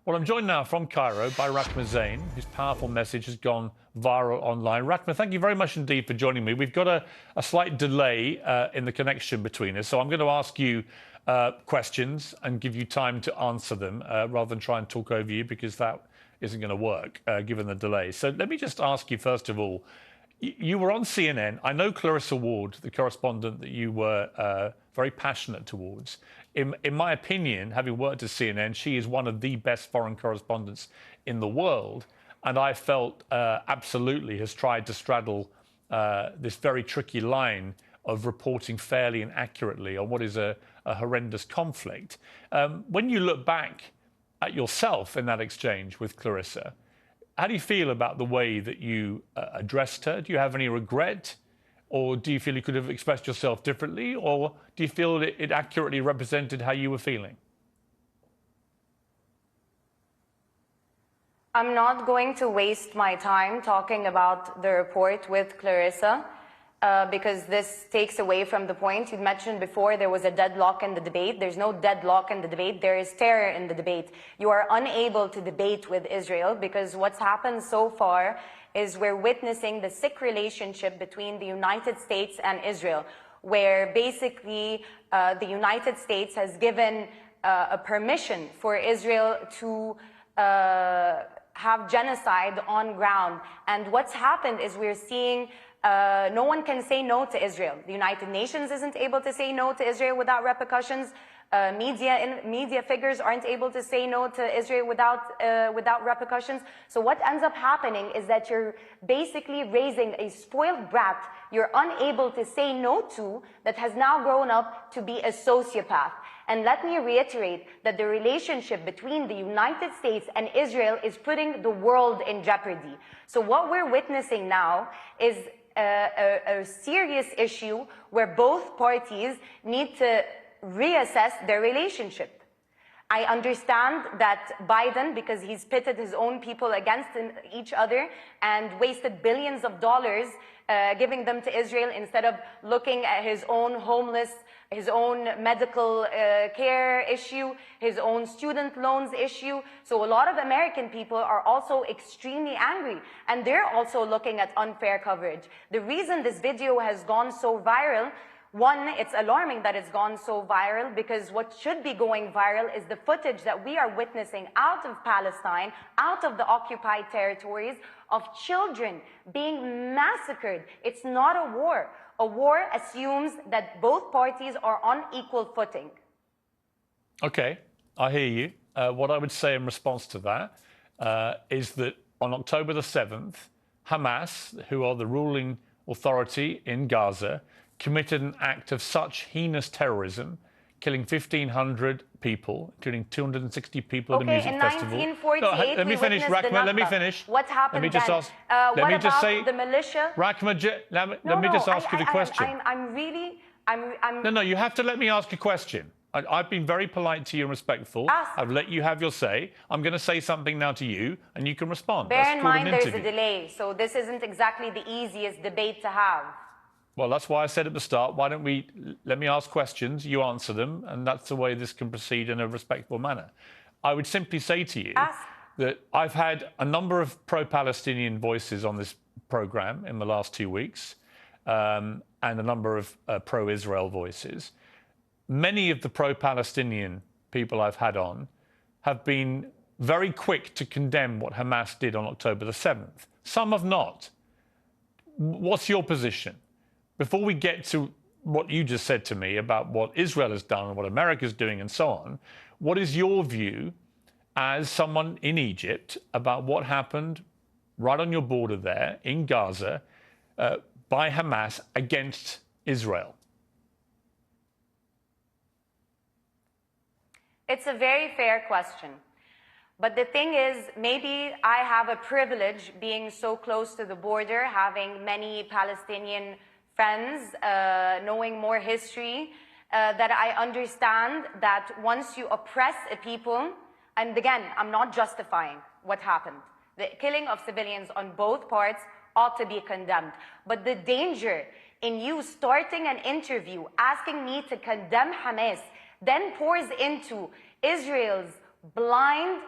Well, I'm joined now from Cairo by Rahma Zein, whose powerful message has gone viral online. Rahma, thank you very much indeed for joining me. We've got a slight delay in the connection between us, so I'm going to ask you questions and give you time to answer them rather than try and talk over you, because that isn't going to work given the delay. So let me just ask you, first of all, you were on CNN. I know Clarissa Ward, the correspondent that you were very passionate towards. In my opinion, having worked at CNN, she is one of the best foreign correspondents in the world. And I felt absolutely has tried to straddle this very tricky line of reporting fairly and accurately on what is a horrendous conflict. When you look back at yourself in that exchange with Clarissa, how do you feel about the way that you addressed her? Do you have any regret? Or do you feel you could have expressed yourself differently? Or do you feel that it accurately represented how you were feeling? I'm not going to waste my time talking about the report with Clarissa because this takes away from the point. You mentioned before there was a deadlock in the debate. There's no deadlock in the debate. There is terror in the debate. You are unable to debate with Israel because what's happened so far is we're witnessing the sick relationship between the United States and Israel, where basically the United States has given a permission for Israel to have genocide on ground. And what's happened is we're seeing no one can say no to Israel. The United Nations isn't able to say no to Israel without repercussions. Media figures aren't able to say no to Israel without repercussions. So what ends up happening is that you're basically raising a spoiled brat you're unable to say no to, that has now grown up to be a sociopath. And let me reiterate that the relationship between the United States and Israel is putting the world in jeopardy. So what we're witnessing now is a serious issue where both parties need to reassess their relationship. I understand that Biden, because he's pitted his own people against each other and wasted billions of dollars giving them to Israel instead of looking at his own homeless, his own medical care issue, his own student loans issue. So a lot of American people are also extremely angry, and they're also looking at unfair coverage. The reason this video has gone so viral, one, it's alarming that it's gone so viral, because what should be going viral is the footage that we are witnessing out of Palestine, out of the occupied territories, of children being massacred. It's not a war. A war assumes that both parties are on equal footing. Okay, I hear you. What I would say in response to that is that on October the 7th, Hamas, who are the ruling authority in Gaza, committed an act of such heinous terrorism, killing 1,500 people, including 260 people at a music festival. In 1948, let me finish, Rahma. Let me finish. What happened let me just then? ask, what about the militia? Rahma, let me just ask you the question. No, you have to let me ask a question. I've been very polite to you and respectful. I've let you have your say. I'm going to say something now to you, and you can respond. Bear in mind there's a delay, so this isn't exactly the easiest debate to have. Well, that's why I said at the start, why don't we let me ask questions, you answer them, and that's the way this can proceed in a respectful manner. I would simply say to you that I've had a number of pro-Palestinian voices on this program in the last 2 weeks, and a number of pro-Israel voices. Many of the pro-Palestinian people I've had on have been very quick to condemn what Hamas did on October the 7th. Some have not. What's your position? Before we get to what you just said to me about what Israel has done and what America's doing and so on, what is your view as someone in Egypt about what happened right on your border there in Gaza by Hamas against Israel? It's a very fair question. But the thing is, maybe I have a privilege being so close to the border, having many Palestinian friends, knowing more history, that I understand that once you oppress a people, and again, I'm not justifying what happened. The killing of civilians on both parts ought to be condemned. But the danger in you starting an interview asking me to condemn Hamas, then pours into Israel's blind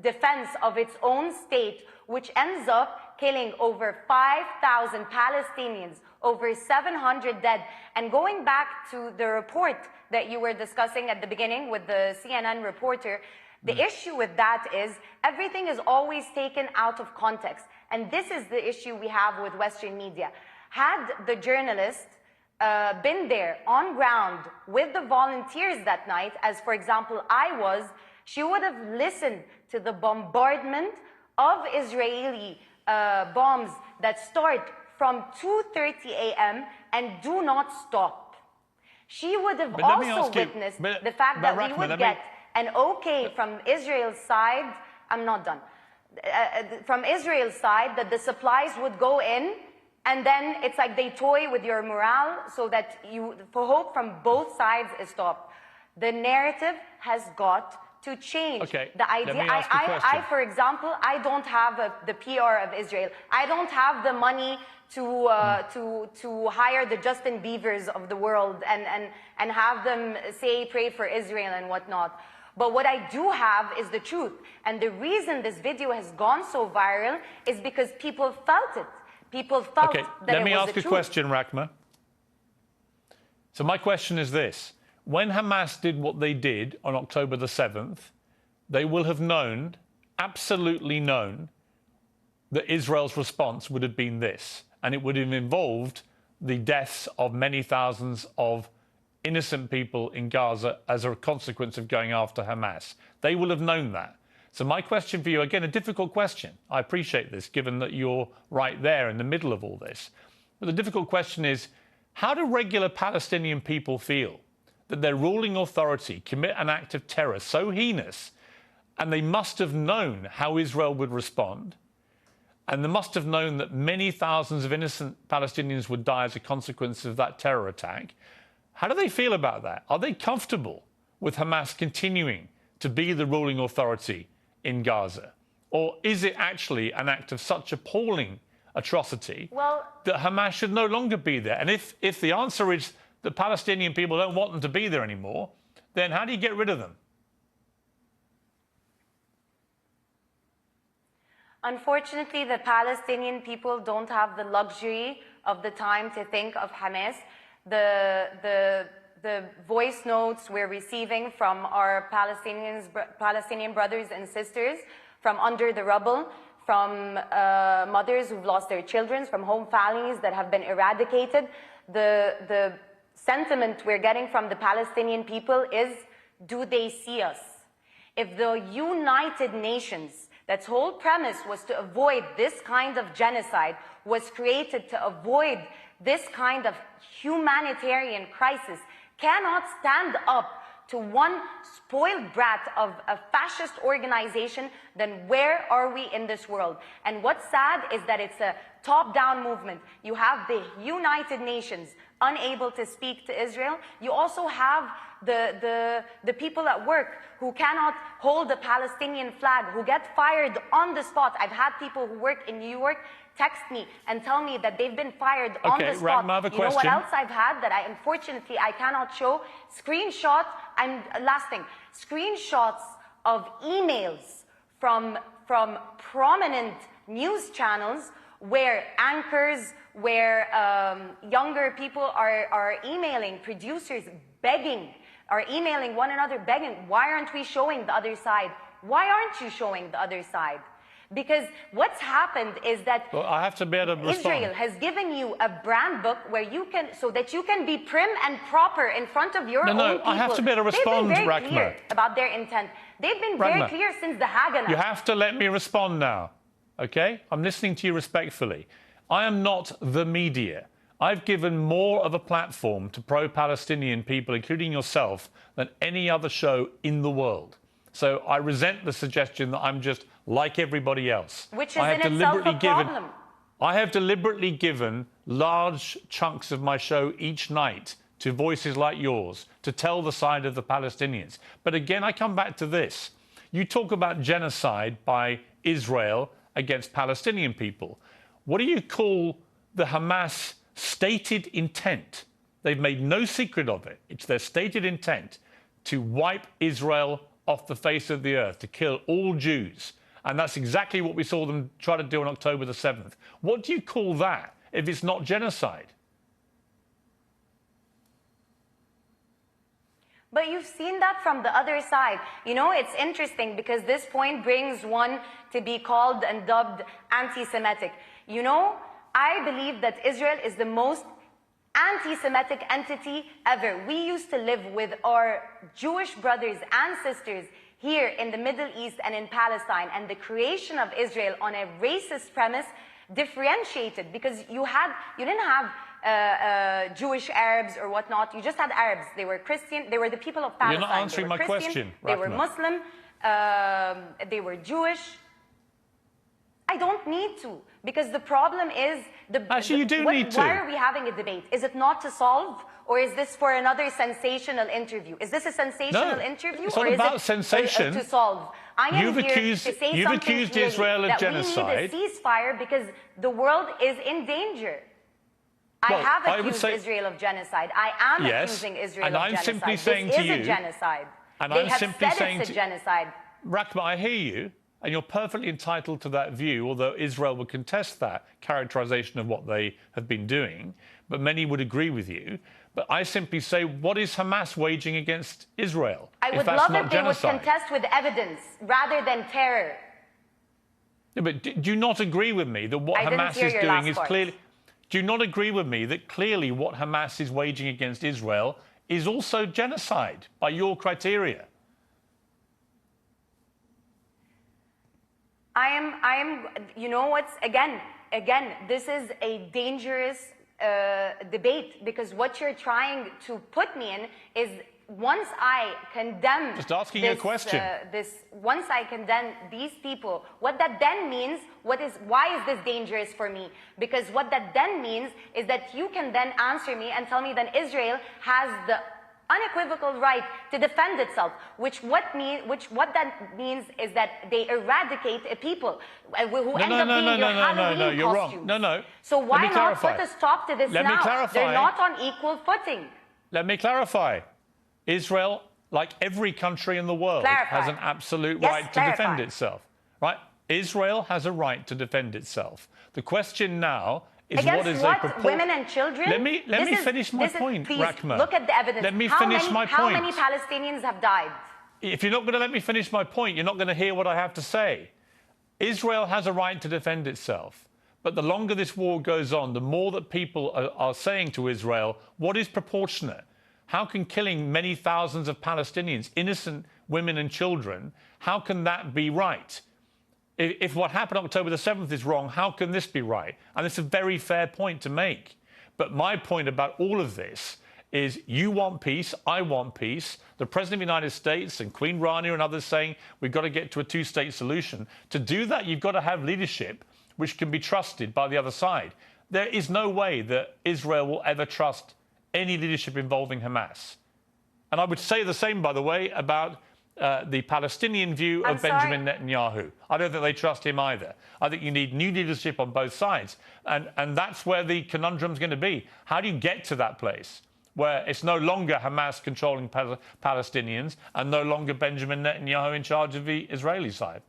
defense of its own state, which ends up killing over 5,000 Palestinians, over 700 dead. And going back to the report that you were discussing at the beginning with the CNN reporter, the issue with that is everything is always taken out of context. And this is the issue we have with Western media. Had the journalist been there on ground with the volunteers that night, as for example I was, she would have listened to the bombardment of Israeli bombs that start from 2:30 a.m. and do not stop. She would have also witnessed the fact that we would get an okay from Israel's side. I'm not done. From Israel's side, that the supplies would go in, and then it's like they toy with your morale so that for hope from both sides is stopped. The narrative has got to change. Okay, the idea. I, for example, I don't have the PR of Israel. I don't have the money to hire the Justin Biebers of the world and have them say pray for Israel and whatnot. But what I do have is the truth. And the reason this video has gone so viral is because people felt it. People felt that it was the truth. Let me ask a question, Rahma. So my question is this. When Hamas did what they did on October the 7th, they will have known, absolutely known, that Israel's response would have been this. And it would have involved the deaths of many thousands of innocent people in Gaza as a consequence of going after Hamas. They will have known that. So my question for you, again, a difficult question. I appreciate this, given that you're right there in the middle of all this. But the difficult question is, how do regular Palestinian people feel that their ruling authority commit an act of terror so heinous, and they must have known how Israel would respond, and they must have known that many thousands of innocent Palestinians would die as a consequence of that terror attack? How do they feel about that? Are they comfortable with Hamas continuing to be the ruling authority in Gaza? Or is it actually an act of such appalling atrocity that Hamas should no longer be there? And if the answer is that Palestinian people don't want them to be there anymore, then how do you get rid of them? Unfortunately, the Palestinian people don't have the luxury of the time to think of Hamas. The voice notes we're receiving from our Palestinian brothers and sisters from under the rubble, from mothers who've lost their children, from home families that have been eradicated. The sentiment we're getting from the Palestinian people is, do they see us? If the United Nations, that's whole premise was to avoid this kind of genocide, was created to avoid this kind of humanitarian crisis, cannot stand up to one spoiled brat of a fascist organization, then where are we in this world? And what's sad is that it's a top-down movement. You have the United Nations unable to speak to Israel. You also have the people at work who cannot hold the Palestinian flag, who get fired on the spot. I've had people who work in New York text me and tell me that they've been fired on the spot. Rahma, I have a you know question. what else I've had that unfortunately I cannot show? Screenshots, and last thing, screenshots of emails from prominent news channels where anchors, where younger people are emailing producers, begging, are emailing one another, begging, why aren't we showing the other side? Why aren't you showing the other side? Because what's happened is that I have to be able to respond. Israel has given you a brand book where you can, so that you can be prim and proper in front of your own people. I have to be able to respond, They've been very Rahma. clear about their intent. They've been very clear since the Haganah. You have to let me respond now, okay? I'm listening to you respectfully. I am not the media. I've given more of a platform to pro-Palestinian people, including yourself, than any other show in the world. So I resent the suggestion that I'm just like everybody else. Which is in itself a problem. I have deliberately given large chunks of my show each night to voices like yours to tell the side of the Palestinians. But again, I come back to this. You talk about genocide by Israel against Palestinian people. What do you call the Hamas stated intent? They've made no secret of it. It's their stated intent to wipe Israel off the face of the earth, to kill all Jews. And that's exactly what we saw them try to do on October the 7th. What do you call that if it's not genocide? But you've seen that from the other side. You know, it's interesting because this point brings one to be called and dubbed anti-Semitic. You know, I believe that Israel is the most anti-Semitic entity ever. We used to live with our Jewish brothers and sisters here in the Middle East and in Palestine, and the creation of Israel on a racist premise differentiated, because you didn't have Jewish Arabs or whatnot. You just had Arabs. They were Christian. They were the people of Palestine. You're not answering my question, They were Muslim. They were Jewish. I don't need to, because the problem is Actually, you do need to. Why are we having a debate? Is it not to solve, or is this for another sensational interview? Is this a sensational interview, it's or not is about it sensation. To solve? I am You've here accused, to say you've something accused clearly, Israel of that genocide. we need a ceasefire because the world is in danger. I have accused Israel of genocide. I am accusing Israel of genocide. And I'm simply saying to you, this is a genocide. And they I'm have simply said saying it's a genocide. Rahma, I hear you, and you're perfectly entitled to that view, although Israel would contest that characterization of what they have been doing, but many would agree with you. But I simply say, what is Hamas waging against Israel? I would love if they would contest with evidence rather than terror. Yeah, but do you not agree with me that what Hamas is doing is clearly... Do you not agree with me that clearly what Hamas is waging against Israel is also genocide by your criteria? I am, you know what's, again, this is a dangerous debate, because what you're trying to put me in is, once I condemn... Just asking you a question. Once I condemn these people, what that then means, why is this dangerous for me? Because what that then means is that you can then answer me and tell me that Israel has the unequivocal right to defend itself, what that means is that they eradicate a people who end up being your Halloween you're costumes. wrong. No. So why not put a stop to this now? Let me clarify. They're not on equal footing. Let me clarify. Israel, like every country in the world, has an absolute right to defend itself. Right? Israel has a right to defend itself. The question now is against women and children? Let me finish my point, Rahma. Look at the evidence. Let me finish my point. How many Palestinians have died? If you're not going to let me finish my point, you're not going to hear what I have to say. Israel has a right to defend itself. But the longer this war goes on, the more that people are saying to Israel, what is proportionate? How can killing many thousands of Palestinians, innocent women and children, how can that be right? If what happened on October the 7th is wrong, how can this be right? And it's a very fair point to make. But my point about all of this is, you want peace, I want peace. The President of the United States and Queen Rania and others saying we've got to get to a two-state solution. To do that, you've got to have leadership which can be trusted by the other side. There is no way that Israel will ever trust any leadership involving Hamas. And I would say the same, by the way, about the Palestinian view of Benjamin Netanyahu. I don't think they trust him either. I think you need new leadership on both sides. And that's where the conundrum is going to be. How do you get to that place where it's no longer Hamas controlling Palestinians and no longer Benjamin Netanyahu in charge of the Israeli side?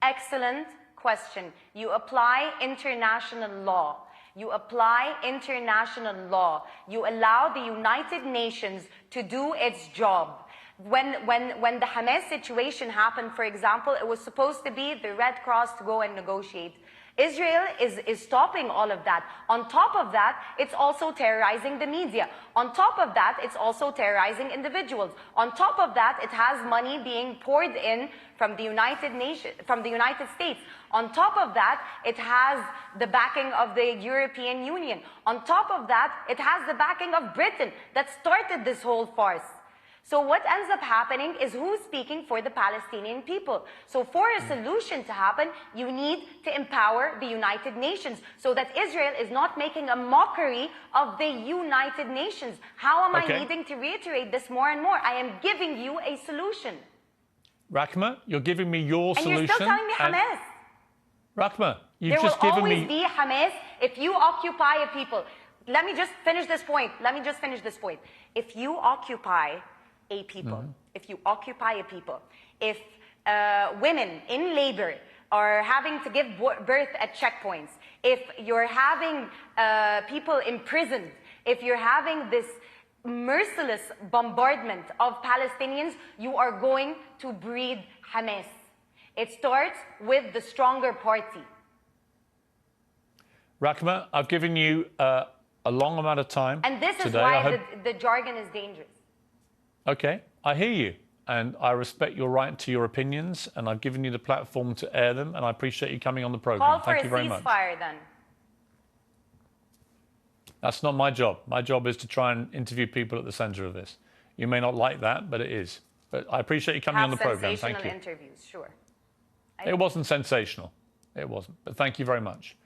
Excellent question. You apply international law. You apply international law. You allow the United Nations to do its job. When the Hamas situation happened, for example, it was supposed to be the Red Cross to go and negotiate. Israel is stopping all of that. On top of that, it's also terrorizing the media. On top of that, it's also terrorizing individuals. On top of that, it has money being poured in from the United States. On top of that, it has the backing of the European Union. On top of that, it has the backing of Britain that started this whole farce. So what ends up happening is, who's speaking for the Palestinian people? So for a solution to happen, you need to empower the United Nations so that Israel is not making a mockery of the United Nations. How am I needing to reiterate this more and more? I am giving you a solution. Rahma, you're giving me your solution. And you're still telling me Hamas. Rahma, you've just given me... There will always be Hamas if you occupy a people. let me just finish this point. If you occupy a people, if women in labor are having to give birth at checkpoints, if you're having people imprisoned, if you're having this merciless bombardment of Palestinians, you are going to breed Hamas. It starts with the stronger party. Rahma, I've given you a long amount of time. And this is today. why the jargon is dangerous. Okay, I hear you. And I respect your right to your opinions. And I've given you the platform to air them. And I appreciate you coming on the program. Thank you very much. Call for a ceasefire then. That's not my job. My job is to try and interview people at the center of this. You may not like that, but it is. But I appreciate you coming on the program. Thank you. Interviews, sure. It wasn't sensational. It wasn't. But thank you very much.